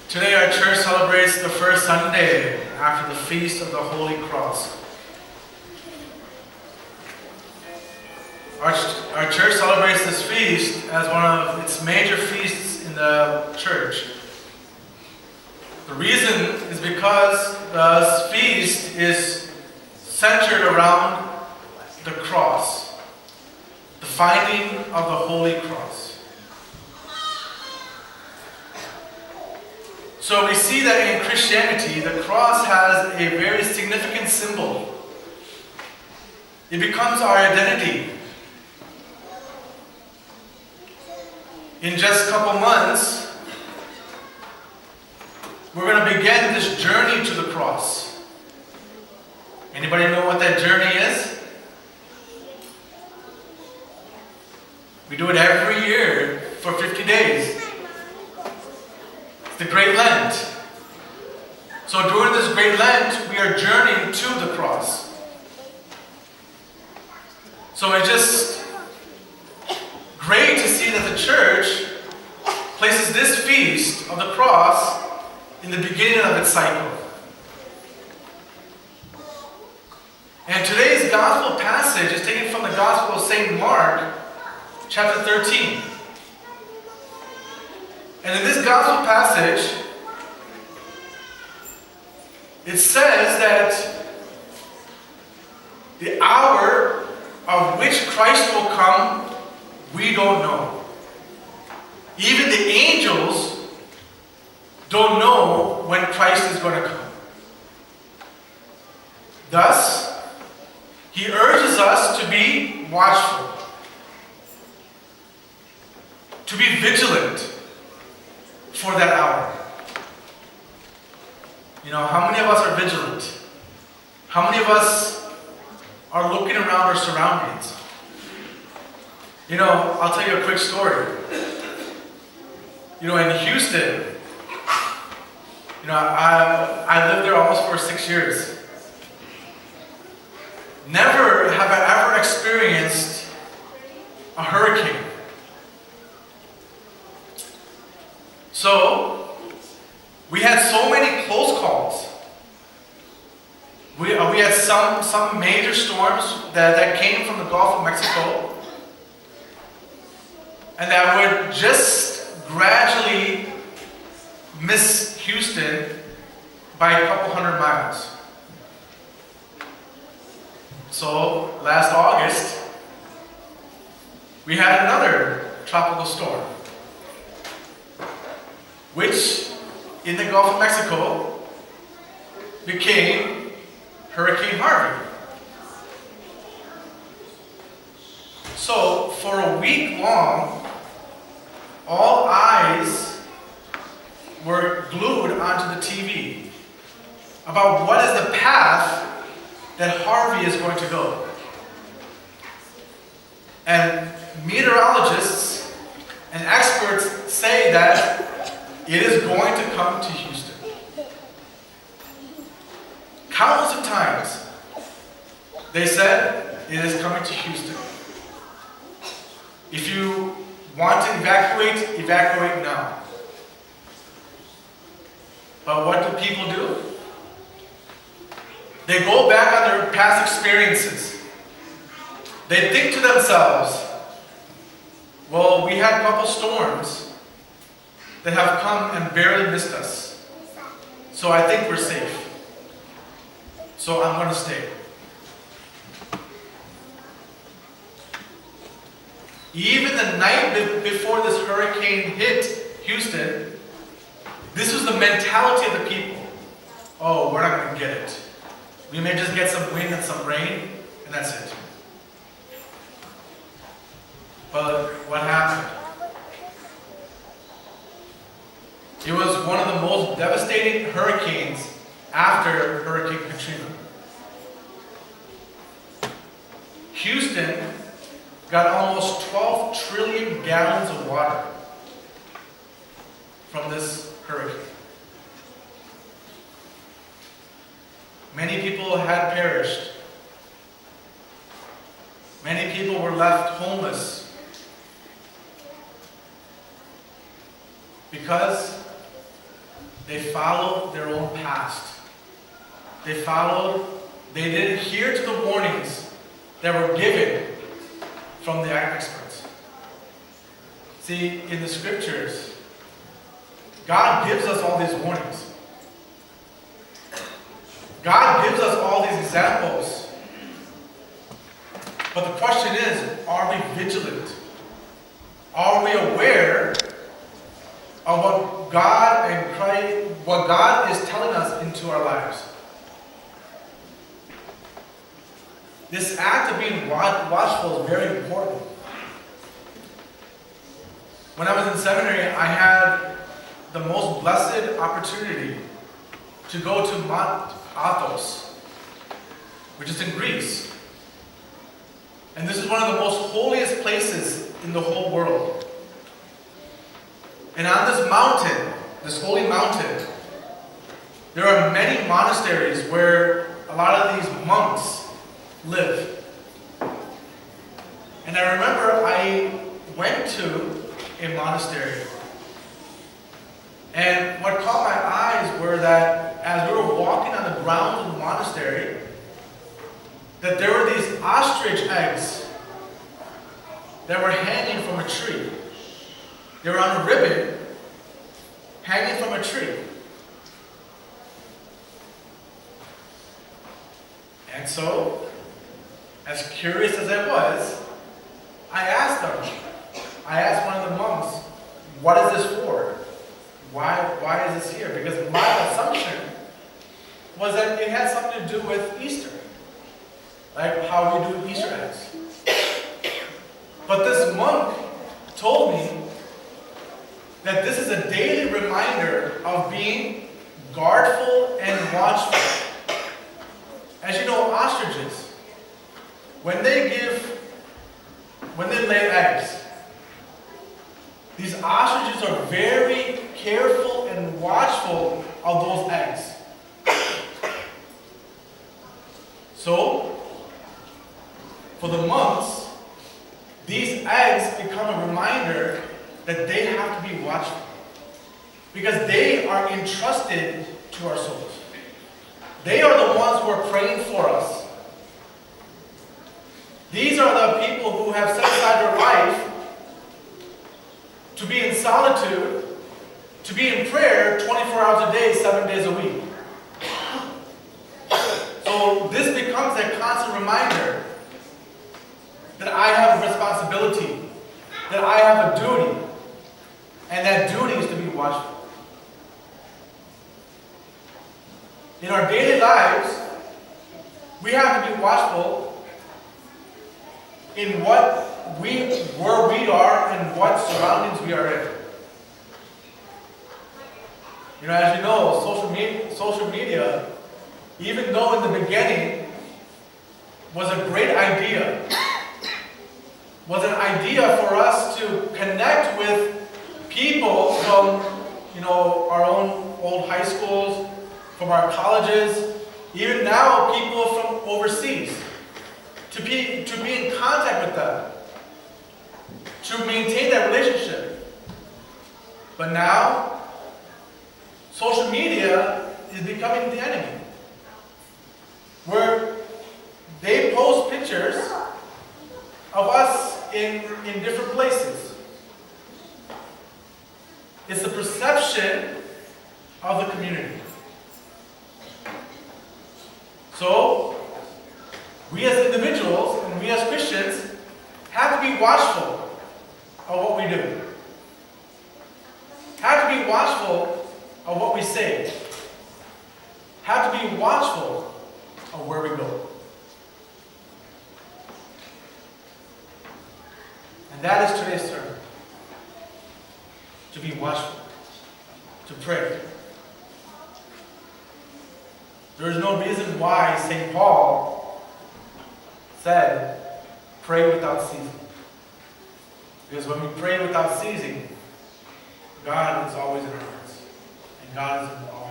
Today our church celebrates the first Sunday after the Feast of the Holy Cross. Our church celebrates this feast as one of its major feasts in the church. The reason is because the feast is centered around the cross, the finding of the Holy Cross. So we see that in Christianity, the cross has a very significant symbol. It becomes our identity. In just a couple months, we're going to begin this journey to the cross. Anybody know what that journey is? We do it every year for 50 days. The Great Lent. So during this Great Lent, we are journeying to the cross. So it's just great to see that the church places this feast of the cross in the beginning of its cycle. And today's gospel passage is taken from the Gospel of St. Mark, chapter 13. And in this gospel passage, it says that the hour of which Christ will come, we don't know. Even the angels don't know when Christ is going to come. Thus, he urges us to be watchful, to be vigilant for that hour. You know, how many of us are vigilant? How many of us are looking around our surroundings? You know, I'll tell you a quick story. You know, in Houston, you know, I lived there almost for 6 years. Never have I ever experienced a hurricane. So, we had so many close calls. We had some major storms that came from the Gulf of Mexico, and that would just gradually miss Houston by a couple hundred miles. So, last August, we had another tropical storm, which in the Gulf of Mexico became Hurricane Harvey. So for a week long, all eyes were glued onto the TV about what is the path that Harvey is going to go. And meteorologists and experts say that it is going to come to Houston. Countless of times, they said, it is coming to Houston. If you want to evacuate, evacuate now. But what do people do? They go back on their past experiences. They think to themselves, well, we had a couple storms that have come and barely missed us. So I think we're safe. So I'm going to stay. Even the night before this hurricane hit Houston, this was the mentality of the people. Oh, we're not going to get it. We may just get some wind and some rain, and that's it. But what happened? It was one of the most devastating hurricanes after Hurricane Katrina. Houston got almost 12 trillion gallons of water from this hurricane. Many people had perished. Many people were left homeless because They followed their own past. They didn't adhere to the warnings that were given from the experts. See, in the scriptures, God gives us all these warnings. God gives us all these examples. But the question is, are we vigilant? Are we aware of what God and Christ, what God is telling us into our lives? This act of being watchful is very important. When I was in seminary, I had the most blessed opportunity to go to Mount Athos, which is in Greece. And this is one of the most holiest places in the whole world. And on this mountain, this holy mountain, there are many monasteries where a lot of these monks live. And I remember I went to a monastery. And what caught my eyes were that as we were walking on the grounds of the monastery, that there were these ostrich eggs that were hanging from a tree. They were on a ribbon hanging from a tree. And so, as curious as I was, I asked one of the monks, what is this for? Why is this here? Because my assumption was that it had something to do with Easter. Like how we do Easter eggs. But this monk told me that this is a daily reminder of being guardful and watchful. As you know, ostriches, when they lay eggs, these ostriches are very careful and watchful of those eggs. So, for the monks, these eggs become a reminder that they have to be watchful, because they are entrusted to our souls. They are the ones who are praying for us. These are the people who have set aside their life to be in solitude, to be in prayer 24 hours a day, 7 days a week. So this becomes a constant reminder that I have a responsibility, that I have a duty, and that duty is to be watchful. In our daily lives, we have to be watchful in where we are and what surroundings we are in. You know, as you know, social media, even though in the beginning was a great idea, was an idea for us to connect with people from, our own old high schools, from our colleges, even now people from overseas, to be in contact with them, to maintain that relationship. But now, social media is becoming the enemy, where they post pictures of us in different places. It's the perception of the community. So, we as individuals and we as Christians have to be watchful of what we do. Have to be watchful of what we say. Have to be watchful of where we go. And that is today's sermon. To be watchful. To pray. There is no reason why St. Paul said, pray without ceasing. Because when we pray without ceasing, God is always in our hearts. And God is in all